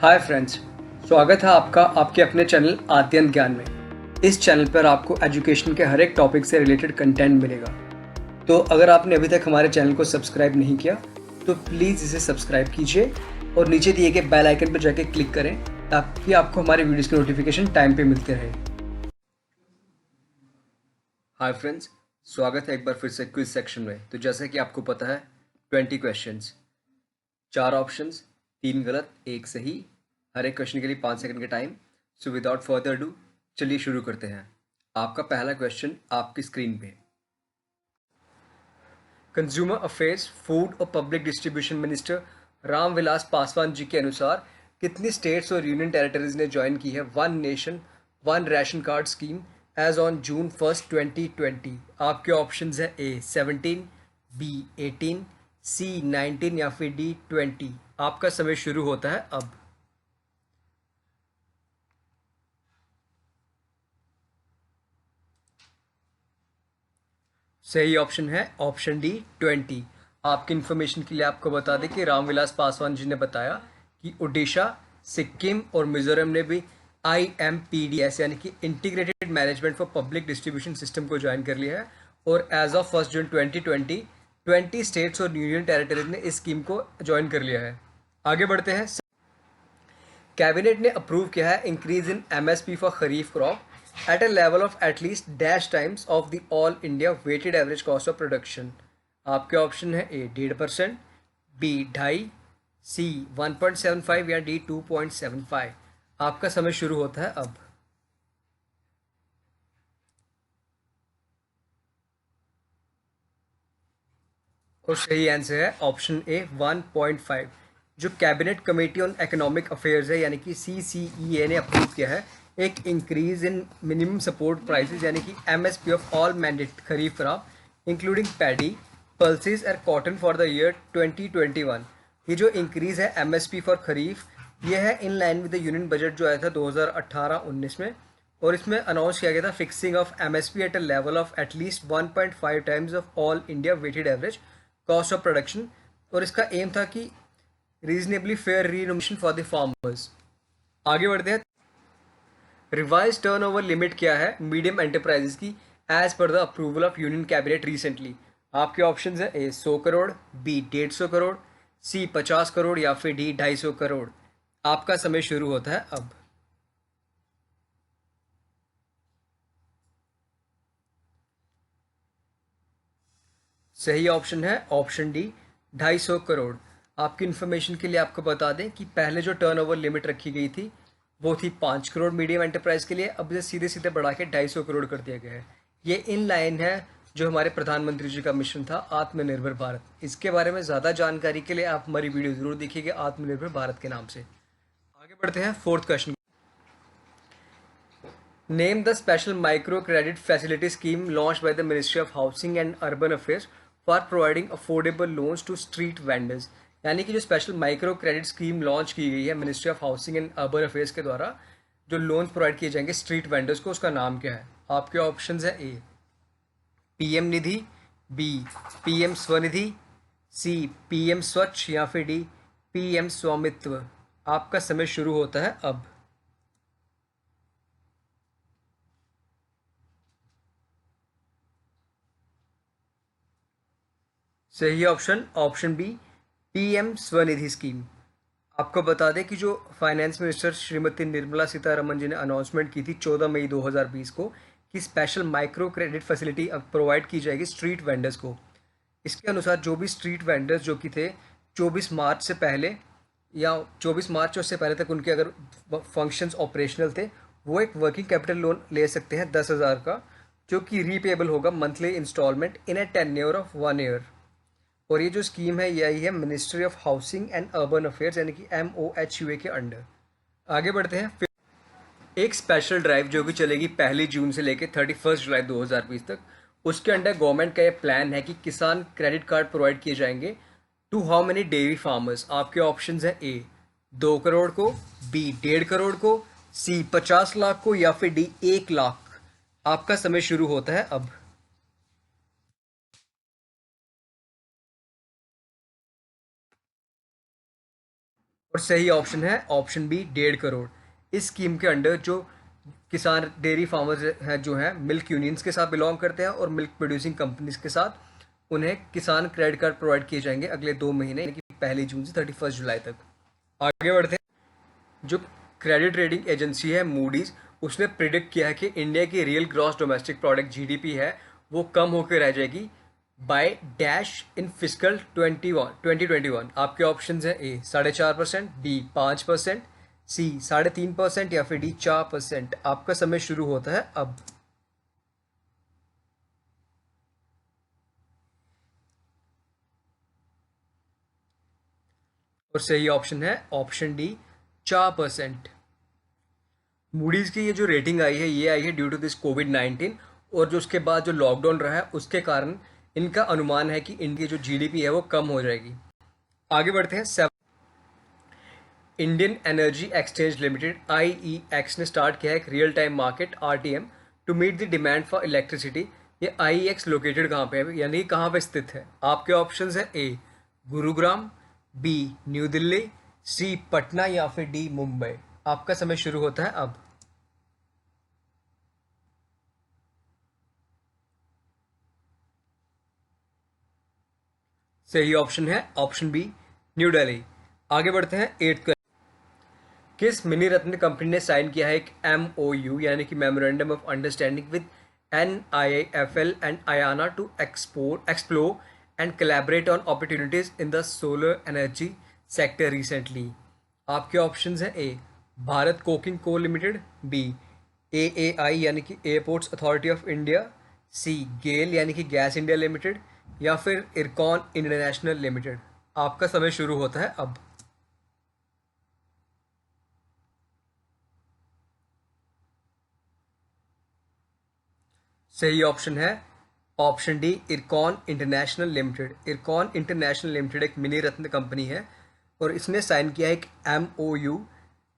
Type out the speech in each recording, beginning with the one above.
Hi friends, स्वागत है आपका आपके अपने चैनल आद्यंत ज्ञान में। इस चैनल पर आपको एजुकेशन के हर एक टॉपिक से रिलेटेड कंटेंट मिलेगा। तो अगर आपने अभी तक हमारे चैनल को सब्सक्राइब नहीं किया तो प्लीज़ इसे सब्सक्राइब कीजिए और नीचे दिए गए बेल आइकन पर जाके क्लिक करें ताकि आपको हमारे वीडियोस की नोटिफिकेशन टाइम पे मिलते रहे। हाय फ्रेंड्स, स्वागत है एक बार फिर से क्विज सेक्शन में। तो जैसे कि आपको पता है 20 क्वेश्चंस, 4 ऑप्शंस, 3 गलत 1 सही, हर एक क्वेश्चन के लिए 5 सेकंड का time. So without further do चलिए शुरू करते हैं। आपका पहला क्वेश्चन आपकी स्क्रीन पे। कंज्यूमर अफेयर्स, फूड और public distribution minister Ram Vilas Paswan ji के अनुसार कितनी स्टेट्स और यूनियन टेरिटरीज ने ज्वाइन की है one nation one ration card scheme as on June 1 2020? आपके ऑप्शंस है ए 17, बी 18, सी 19 या फिर डी 20। आपका समय शुरू होता है अब। सही ऑप्शन है ऑप्शन डी 20। आपकी इन्फॉर्मेशन के लिए आपको बता दें कि रामविलास पासवान जी ने बताया कि उड़ीसा, सिक्किम और मिजोरम ने भी IMPDS यानी कि integrated management for public distribution system को ज्वाइन कर लिया है और एज ऑफ 1 जून 2020 20 स्टेट्स और यूनियन टेरिटरीज ने इस स्कीम को ज्वाइन कर लिया है। आगे बढ़ते हैं। कैबिनेट ने अप्रूव किया है increase in MSP for kharif crop at a level of at least dash times of the all India weighted average cost of production. आपके ऑप्शन है ए 1.5%, बी 2.5%, सी 1.75 या डी 2.75। आपका समय शुरू होता है अब। और सही आंसर है ऑप्शन ए 1.5। जो cabinet committee on economic affairs है यानी कि CCEA ने अप्रूव किया है एक increase in minimum support prices यानी कि MSP of all mandate kharif crop including paddy, pulses और कॉटन फॉर द ईयर 2021। ये जो इंक्रीज है MSP फॉर खरीफ, ये है in line with the union budget जो आया था 2018-19 में। और इसमें अनाउंस किया गया था fixing of MSP at a level of at least 1.5 times of all India weighted average cost of production. और इसका एम था कि reasonably fair remuneration for the farmers. आगे बढ़ते हैं। रिवाइज टर्नओवर लिमिट क्या है मीडियम एंटरप्राइजेस की as per the approval of union cabinet recently? आपके ऑप्शन है A 100 crore, B 150 crore, C 50 crore या फिर डी 250 करोड़। आपका समय शुरू होता है अब। सही ऑप्शन है ऑप्शन डी 250 करोड़। आपकी इन्फॉर्मेशन के लिए आपको बता दें कि पहले जो टर्नओवर लिमिट रखी गई थी वो थी 5 करोड़ मीडियम एंटरप्राइज के लिए, अब इसे सीधे सीधे बढ़ा के 250 करोड़ कर दिया गया है। ये इन लाइन है जो हमारे प्रधानमंत्री जी का मिशन था आत्मनिर्भर भारत। इसके बारे में ज़्यादा जानकारी के लिए आप हमारी वीडियो ज़रूर देखिएगा आत्मनिर्भर भारत के नाम से। आगे बढ़ते हैं fourth question. Name the special micro credit facility scheme launch by the ministry of housing and urban affairs for providing affordable loans to street vendors. यानी कि जो special micro credit scheme launch की गई है ministry of housing and urban affairs के द्वारा जो loans provide किए जाएंगे स्ट्रीट वेंडर्स को, उसका नाम क्या है? आपके ऑप्शन है ए PM निधि, बी PM स्वनिधि, सी PM स्वच्छ या फिर डी PM स्वामित्व। आपका समय शुरू होता है अब। सही option option B PM Svanidhi scheme. आपको बता दें कि जो फाइनेंस मिनिस्टर श्रीमती निर्मला सीतारमन जी ने अनाउंसमेंट की थी 14 मई 2020 को कि स्पेशल माइक्रो क्रेडिट फैसिलिटी अब प्रोवाइड की जाएगी स्ट्रीट वेंडर्स को। इसके अनुसार जो भी स्ट्रीट वेंडर्स जो कि थे 24 मार्च से पहले या 24 मार्च उससे पहले तक उनके अगर फंक्शंस ऑपरेशनल थे, वो एक वर्किंग कैपिटल लोन ले सकते हैं 10,000 का, जो कि रीपेबल होगा monthly installment in a tenure of 1 year. और ये जो स्कीम है ये आई है ministry of housing and urban affairs यानी कि MOHUA के अंडर। आगे बढ़ते हैं। एक स्पेशल ड्राइव जो कि चलेगी 1 जून से लेकर 31 जुलाई 2020 तक, उसके अंडर गवर्नमेंट का ये प्लान है कि किसान क्रेडिट कार्ड प्रोवाइड किए जाएंगे to how many dairy farmers. आपके ऑप्शन है ए 2 करोड़ को, बी 1.5 करोड़ को, सी 50 लाख को या फिर डी 1 लाख। आपका समय शुरू होता है अब। और सही ऑप्शन है ऑप्शन बी 1.5 करोड़। इस स्कीम के अंडर जो किसान डेयरी फार्मर्स हैं जो हैं मिल्क यूनियंस के साथ बिलोंग करते हैं और मिल्क प्रोड्यूसिंग कंपनीज के साथ उन्हें किसान क्रेडिट कार्ड प्रोवाइड किए जाएंगे अगले 2 महीने यानी कि 1 जून से 31 जुलाई तक। आगे बढ़ते हैं। जो क्रेडिट रेटिंग एजेंसी है मूडीज, उसने प्रिडिक्ट किया है कि इंडिया की real gross domestic product GDP है वो कम होकर रह जाएगी बाय डैश इन फिजिकल 2021। आपके ऑप्शन हैं ए 4.5%, बी 5%, सी 3.5% या फिर डी 4%। आपका समय शुरू होता है अब। और सही ऑप्शन है ऑप्शन डी 4%। मूडीज की ये जो रेटिंग आई है ये आई है ड्यू टू दिस कोविड-19 और जो उसके बाद जो लॉकडाउन रहा है उसके कारण इनका अनुमान है कि इंडिया जो जीडीपी है वो कम हो जाएगी। आगे बढ़ते हैं। Indian energy exchange limited IEX ने स्टार्ट किया है एक real time market RTM to meet the demand for electricity. ये IEX लोकेटेड कहाँ पे है यानी कहाँ पे स्थित है? आपके ऑप्शंस है ए गुरुग्राम, बी न्यू दिल्ली, सी पटना या फिर डी मुंबई। आपका समय शुरू होता है अब। सही ऑप्शन है ऑप्शन बी न्यू दिल्ली। आगे बढ़ते हैं 8th। किस मिनी रत्न कंपनी ने साइन किया है एक MOU यानी कि memorandum of understanding with NIIFL and Ayana to explore and collaborate on opportunities in the solar energy sector recently. आपके ऑप्शंस हैं A Bharat coking coal limited, B AAI यानी कि airports authority of India, C GAIL यानी कि gas India limited या फिर IRCON international limited. आपका समय शुरू होता है अब। सही ऑप्शन है option D IRCON international limited. IRCON international limited एक मिनी रत्न कंपनी है और इसने साइन किया एक MOU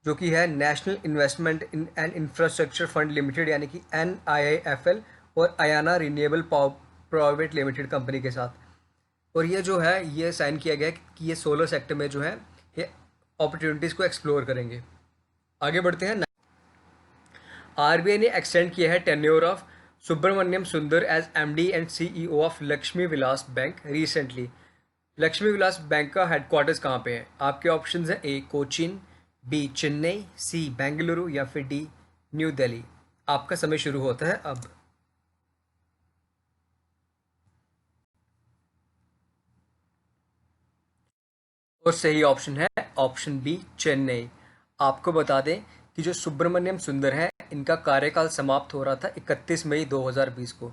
जो कि है national investment in and infrastructure fund limited यानी कि NIIFL और Ayana renewable private limited company के साथ। और ये जो है ये साइन किया गया है कि ये सोलर सेक्टर में जो है ये अपॉर्चुनिटीज़ को एक्सप्लोर करेंगे। आगे बढ़ते हैं। RBI ने एक्सटेंड किया है tenure of Subramaniam Sundar as MD and CEO of Lakshmi Vilas bank recently. Lakshmi Vilas bank का हेडक्वार्टर्स कहाँ पे है? आपके ऑप्शंस हैं A Cochin, B Chennai, C Bengaluru या फिर डी न्यू दिल्ली। आपका समय शुरू होता है अब। और सही ऑप्शन है ऑप्शन बी चेन्नई। आपको बता दें कि जो सुब्रमण्यम सुंदर है इनका कार्यकाल समाप्त हो रहा था 31 मई 2020 को,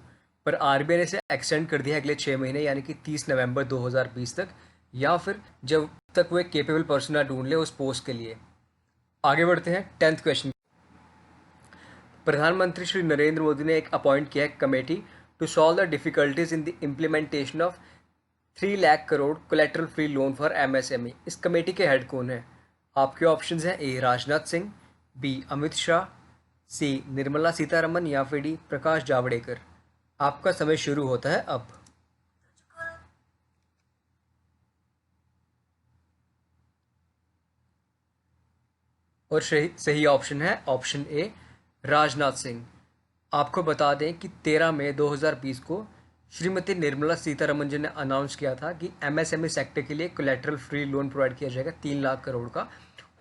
पर RBI ने इसे एक्सटेंड कर दिया अगले 6 महीने यानी कि 30 नवंबर 2020 तक, या फिर जब तक वो एक केपेबल पर्सन ना ढूंढ ले उस पोस्ट के लिए। आगे बढ़ते हैं 10th क्वेश्चन। प्रधानमंत्री श्री नरेंद्र मोदी ने एक अपॉइंट किया है committee to solve the difficulties in the implementation of 3 lakh crore collateral free loan for MSME। इस कमेटी के हेड कौन है? आपके ऑप्शंस हैं A Rajnath Singh, B Amit Shah, C Nirmala Sitharaman या फिर डी प्रकाश जावड़ेकर। आपका समय शुरू होता है अब। और सही ऑप्शन है ऑप्शन ए राजनाथ सिंह। आपको बता दें कि 13 मई 2020 को श्रीमती निर्मला सीतारमन जी ने अनाउंस किया था कि MSME सेक्टर के लिए कोलेट्रल फ्री लोन प्रोवाइड किया जाएगा 3 लाख करोड़ का,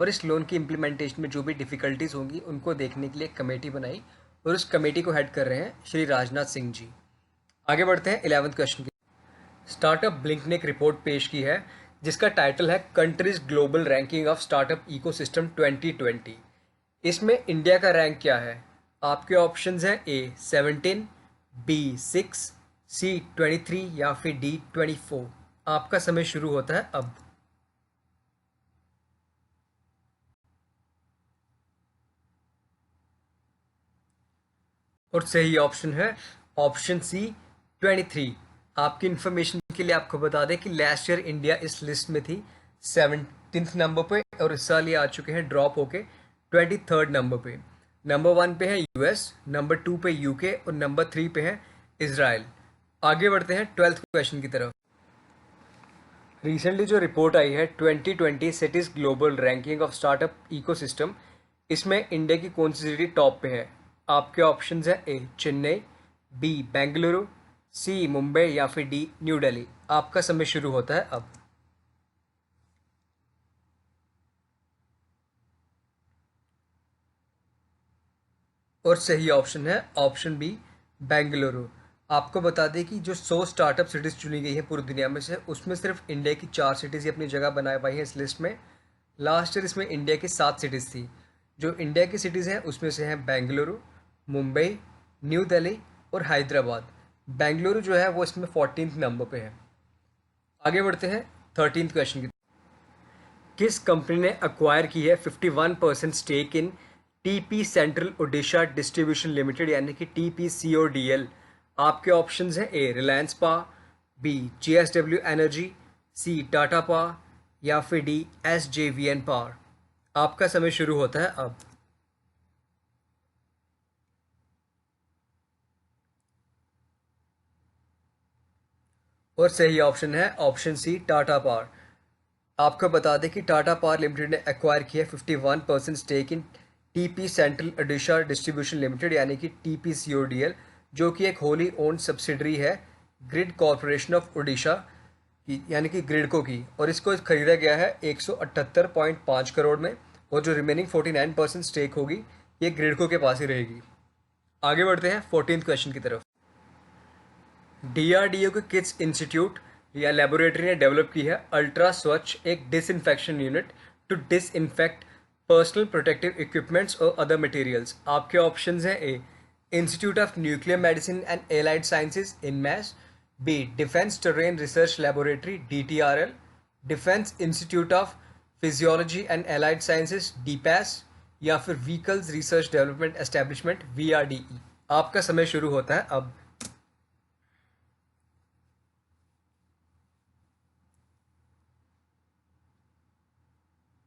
और इस लोन की इम्प्लीमेंटेशन में जो भी डिफ़िकल्टीज होंगी उनको देखने के लिए एक कमेटी बनाई और उस कमेटी को हेड कर रहे हैं श्री राजनाथ सिंह जी। आगे बढ़ते हैं 11th क्वेश्चन की। स्टार्टअप ब्लिंक ने एक रिपोर्ट पेश की है जिसका टाइटल है countries global ranking of startup ecosystem 2020। इसमें इंडिया का रैंक क्या है? आपके ऑप्शंस हैं ए 17, बी 6, सी 23 या फिर डी 24। आपका समय शुरू होता है अब। और सही ऑप्शन है ऑप्शन सी 23। आपकी इन्फॉर्मेशन के लिए आपको बता दें कि लास्ट ईयर इंडिया इस लिस्ट में थी 17th नंबर पे और इस साल ये आ चुके हैं ड्रॉप होके 23rd नंबर पे। नंबर 1 पे है US, नंबर 2 पे UK और नंबर 3 पे है इजराइल। आगे बढ़ते हैं 12th क्वेश्चन की तरफ। रिसेंटली जो रिपोर्ट आई है 2020 cities global ranking of startup ecosystem, इसमें इंडिया की कौन सी सिटी टॉप पे है? आपके ऑप्शंस है: ए चेन्नई, बी बेंगलुरु, सी मुंबई या फिर डी न्यू दिल्ली। आपका समय शुरू होता है अब। और सही ऑप्शन है ऑप्शन बी बेंगलुरु। आपको बता दें कि जो 100 स्टार्टअप सिटीज़ चुनी गई हैं पूरी दुनिया में से, उसमें सिर्फ इंडिया की 4 सिटीज़ ही अपनी जगह बनाए पाई हैं इस लिस्ट में। लास्ट ईयर इसमें इंडिया की 7 सिटीज़ थी। जो इंडिया की सिटीज़ हैं उसमें से हैं बेंगलुरु, मुंबई, न्यू दिल्ली और हैदराबाद। बेंगलुरु जो है वो इसमें 14th नंबर पे है। आगे बढ़ते हैं 13th क्वेश्चन की। किस कंपनी ने अक्वायर की है 51% stake in TP central Odisha distribution limited यानी कि TPCODL? आपके ऑप्शंस हैं: A Reliance power, B JSW energy, C Tata power या फिर डी SJVN पावर। आपका समय शुरू होता है अब। और सही ऑप्शन है ऑप्शन सी टाटा पावर। आपको बता दें कि टाटा पावर लिमिटेड ने एक्वायर किया है 51% stake in TP central Odisha distribution limited यानी कि TPCODL, जो कि एक होली ओन्ड सब्सिडरी है ग्रिड कॉरपोरेशन ऑफ ओडिशा की यानी कि ग्रिडको की। और इसको खरीदा गया है 178.5 करोड़ में। और जो रिमेनिंग 49% स्टेक होगी ये ग्रिडको के पास ही रहेगी। आगे बढ़ते हैं 14th क्वेश्चन की तरफ। DRDO के किड्स इंस्टीट्यूट या लेबोरेटरी ने डेवलप की है अल्ट्रा स्वच्छ एक disinfection unit to disinfect personal protective equipments और अदर मटेरियल्स। आपके ऑप्शंस हैं: A institute of nuclear medicine and allied sciences INMAS, B defence terrain research laboratory DTRL, defence institute of physiology and allied sciences DPAS या फिर vehicles research development establishment VRDE। आपका समय शुरू होता है अब।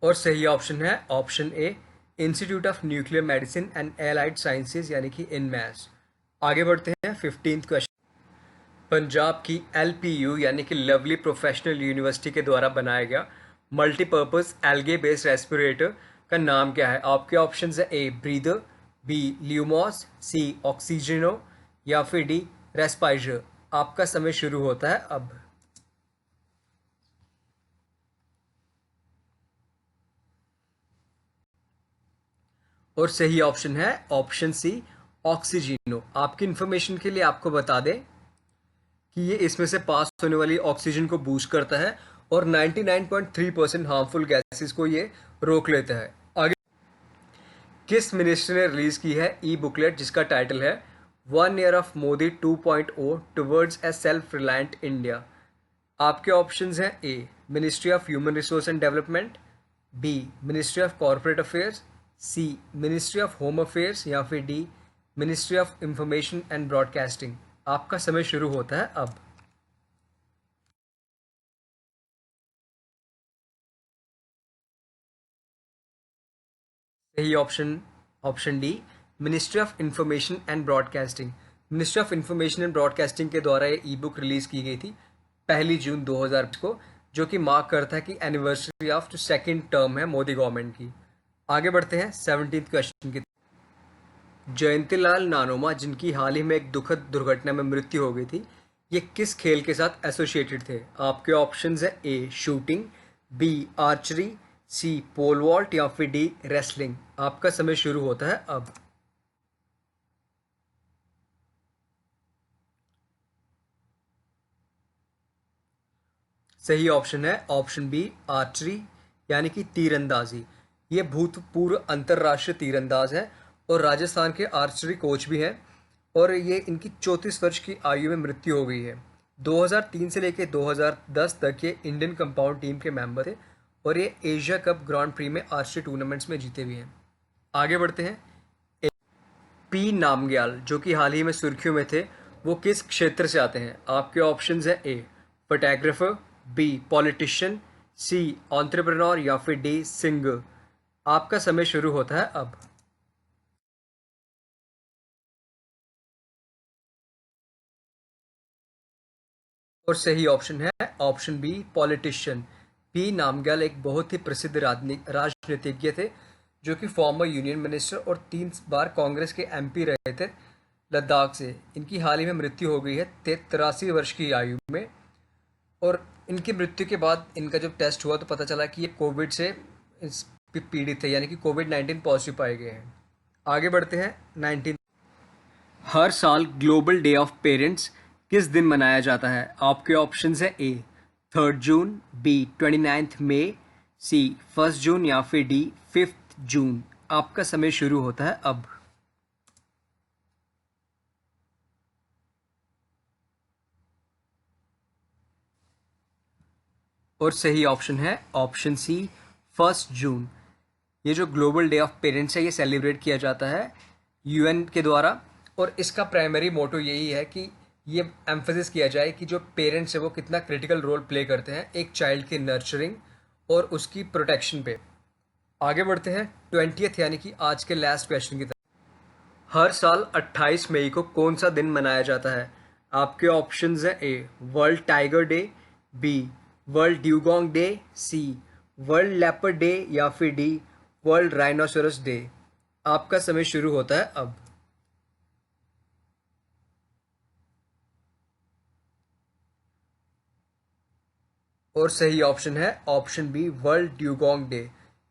और सही ऑप्शन है option A institute of nuclear medicine and allied sciences यानी कि इनमैस। आगे बढ़ते हैं 15th क्वेश्चन। पंजाब की LPU यानी कि लवली प्रोफेशनल यूनिवर्सिटी के द्वारा बनाया गया मल्टीपर्पज एल्गे बेस्ड रेस्पिरेटर का नाम क्या है? आपके ऑप्शंस है: ए ब्रीदर, बी ल्यूमॉस, सी ऑक्सीजनो या फिर डी रेस्पाइजर। आपका समय शुरू होता है अब। और सही ऑप्शन है ऑप्शन सी ऑक्सीजिनो। आपकी इन्फॉर्मेशन के लिए आपको बता दें कि ये इसमें से पास होने वाली ऑक्सीजन को बूस्ट करता है और 99.3% हार्मफुल गैसेस को ये रोक लेता है। आगे किस मिनिस्ट्री ने रिलीज की है ई बुकलेट जिसका टाइटल है 1 year of Modi 2.0 towards a self reliant India? आपके ऑप्शंस हैं: A ministry of human resource and development, B ministry of corporate affairs, C ministry of home affairs या फिर D ministry of information and broadcasting. आपका समय शुरू होता है अब। सही option option D ministry of information and broadcasting. Ministry of information and broadcasting के द्वारा ये ई बुक रिलीज की गई थी 1 जून 2020 को, जो कि मार्क करता है कि एनिवर्सरी ऑफ जो सेकेंड टर्म है मोदी गवर्नमेंट की। आगे बढ़ते हैं 17th क्वेश्चन की। जयंतीलाल नानोमा जिनकी हाल ही में एक दुखद दुर्घटना में मृत्यु हो गई थी, ये किस खेल के साथ एसोसिएटेड थे? आपके ऑप्शंस है: ए शूटिंग, बी आर्चरी, सी पोल वॉल्ट या फिर डी रेसलिंग। आपका समय शुरू होता है अब। सही ऑप्शन है ऑप्शन बी आर्चरी यानी कि तीरंदाजी। ये भूतपूर्व अंतर्राष्ट्रीय तीरंदाज हैं और राजस्थान के आर्चरी कोच भी हैं। और ये इनकी 34 वर्ष की आयु में मृत्यु हो गई है। 2003 से लेकर 2010 तक ये इंडियन कंपाउंड टीम के मेंबर थे और ये एशिया कप ग्रांड प्री में आर्चरी टूर्नामेंट्स में जीते भी हैं। आगे बढ़ते हैं। पी नामग्याल जो कि हाल ही में सुर्खियों में थे, वो किस क्षेत्र से आते हैं? आपके ऑप्शंस हैं: A photographer, B politician, C entrepreneur या फिर डी सिंगर। आपका समय शुरू होता है अब। और सही ऑप्शन है option B politician. P Namgyal एक बहुत ही प्रसिद्ध राजनीतिज्ञ थे जो कि फॉर्मर यूनियन मिनिस्टर और 3 बार कांग्रेस के एमपी रहे थे लद्दाख से। इनकी हाल ही में मृत्यु हो गई है 83 वर्ष की आयु में। और इनकी मृत्यु के बाद इनका जब टेस्ट हुआ तो पता चला कि ये कोविड से पीड़ित थे, यानी कि कोविड-19 पॉजिटिव पाए गए हैं। आगे बढ़ते हैं 19। हर साल ग्लोबल डे ऑफ पेरेंट्स किस दिन मनाया जाता है? आपके ऑप्शंस है ए 3 जून, बी 29 मई, सी 1 जून या फिर डी 5 जून। आपका समय शुरू होता है अब। और सही ऑप्शन है ऑप्शन सी 1 जून। ये जो ग्लोबल डे ऑफ पेरेंट्स है ये सेलिब्रेट किया जाता है यूएन के द्वारा, और इसका प्राइमरी मोटो यही है कि ये एम्फेसिस किया जाए कि जो पेरेंट्स है वो कितना क्रिटिकल रोल प्ले करते हैं एक चाइल्ड की नर्चरिंग और उसकी प्रोटेक्शन पे। आगे बढ़ते हैं 20th यानी कि आज के लास्ट क्वेश्चन की तरफ। हर साल 28 मई को कौन सा दिन मनाया जाता है? आपके ऑप्शंस हैं A world tiger day, B world dugong day, C world leopard day या फिर डी वर्ल्ड राइनोसोरस डे। आपका समय शुरू होता है अब। और सही ऑप्शन है option B world dugong day.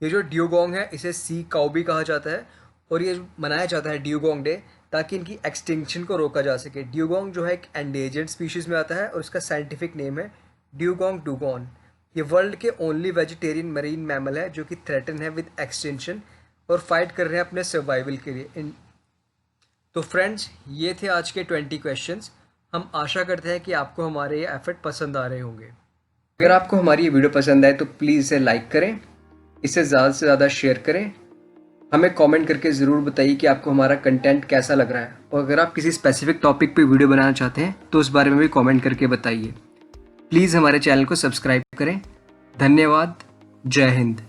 ये जो ड्यूगोंग है इसे सी काउ भी कहा जाता है और ये मनाया जाता है ड्यूगोंग डे ताकि इनकी एक्सटिंक्शन को रोका जा सके। ड्यूगोंग जो है एक एंडेंजर्ड स्पीशीज में आता है और इसका साइंटिफिक नेम है ड्यूगोंग डुगोन। ये वर्ल्ड के ओनली वेजिटेरियन मरीन मैमल है जो कि थ्रेटन है विद एक्सटेंशन और फाइट कर रहे हैं अपने सर्वाइवल के लिए। तो फ्रेंड्स ये थे आज के 20 क्वेश्चंस। हम आशा करते हैं कि आपको हमारे ये एफर्ट पसंद आ रहे होंगे। अगर आपको हमारी ये वीडियो पसंद आए तो प्लीज़ इसे लाइक करें, इसे ज़्यादा से ज़्यादा शेयर करें। हमें कमेंट करके ज़रूर बताइए कि आपको हमारा कंटेंट कैसा लग रहा है, और अगर आप किसी स्पेसिफिक टॉपिक पे वीडियो बनाना चाहते हैं तो उस बारे में भी कमेंट करके बताइए। प्लीज़ हमारे चैनल को सब्सक्राइब करें। धन्यवाद। जय हिंद।